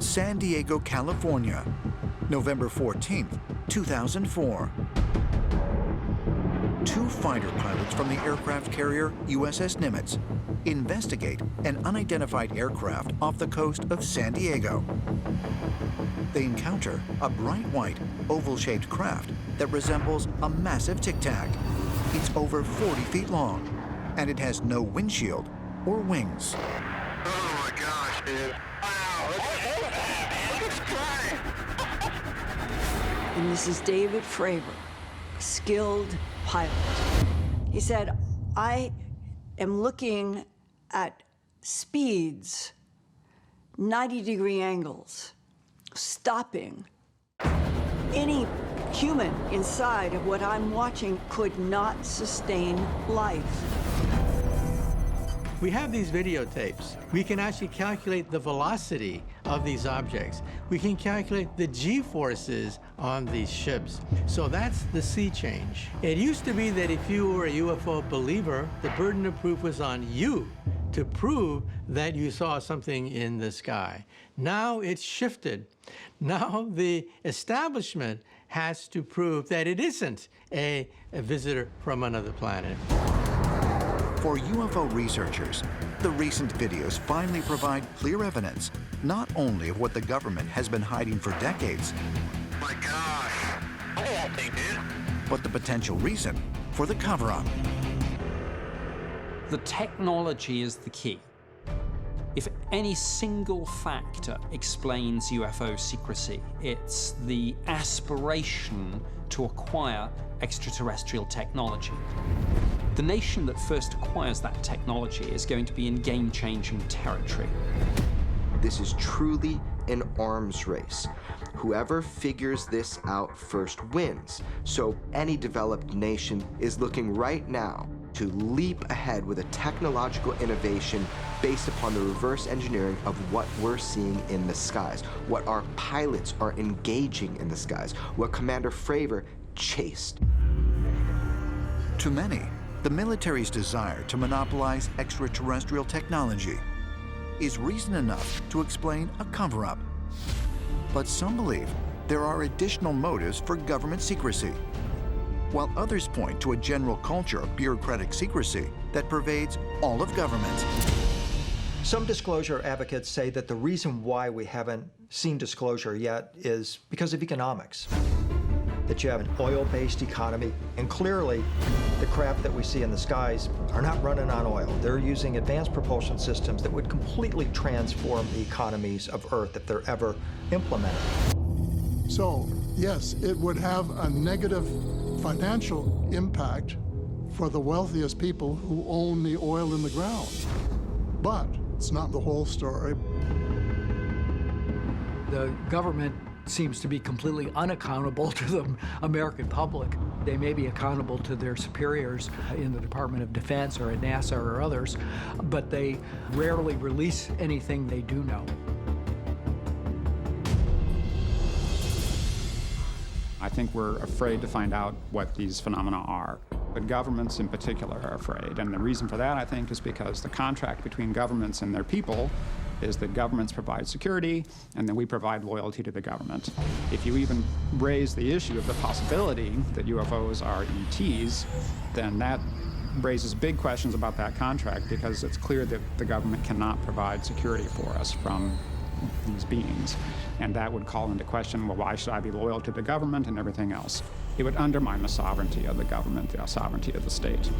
San Diego, California, November 14, 2004. Two fighter pilots from the aircraft carrier USS Nimitz investigate an unidentified aircraft off the coast of San Diego. They encounter a bright white, oval-shaped craft that resembles a massive Tic Tac. It's over 40 feet long, and it has no windshield or wings. Oh my gosh, dude. Wow, look at this plane. And this is David Fravor, skilled pilot. He said, I am looking at speeds, 90-degree angles, stopping. Any human inside of what I'm watching could not sustain life. We have these videotapes. We can actually calculate the velocity of these objects. We can calculate the G-forces on these ships. So that's the sea change. It used to be that if you were a UFO believer, the burden of proof was on you to prove that you saw something in the sky. Now it's shifted. Now the establishment has to prove that it isn't a visitor from another planet. For UFO researchers, the recent videos finally provide clear evidence, not only of what the government has been hiding for decades, My gosh. Look at that thing, dude. but the potential reason for the cover-up. The technology is the key. If any single factor explains UFO secrecy, it's the aspiration to acquire extraterrestrial technology. The nation that first acquires that technology is going to be in game-changing territory. This is truly an arms race. Whoever figures this out first wins. So any developed nation is looking right now to leap ahead with a technological innovation based upon the reverse engineering of what we're seeing in the skies, what our pilots are engaging in the skies, what Commander Fravor chased. To many, the military's desire to monopolize extraterrestrial technology is reason enough to explain a cover-up. But some believe there are additional motives for government secrecy, while others point to a general culture of bureaucratic secrecy that pervades all of government. Some disclosure advocates say that the reason why we haven't seen disclosure yet is because of economics. That you have an oil-based economy, and clearly the craft that we see in the skies are not running on oil. They're using advanced propulsion systems that would completely transform the economies of Earth if they're ever implemented. So, yes, it would have a negative financial impact for the wealthiest people who own the oil in the ground. But it's not the whole story. The government seems to be completely unaccountable to the American public. They may be accountable to their superiors in the Department of Defense or at NASA or others, but they rarely release anything they do know. I think we're afraid to find out what these phenomena are. But governments in particular are afraid. And the reason for that, I think, is because the contract between governments and their people is that governments provide security, and then we provide loyalty to the government. If you even raise the issue of the possibility that UFOs are ETs, then that raises big questions about that contract, because it's clear that the government cannot provide security for us from these beings. And that would call into question, well, why should I be loyal to the government and everything else? It would undermine the sovereignty of the government, the sovereignty of the state.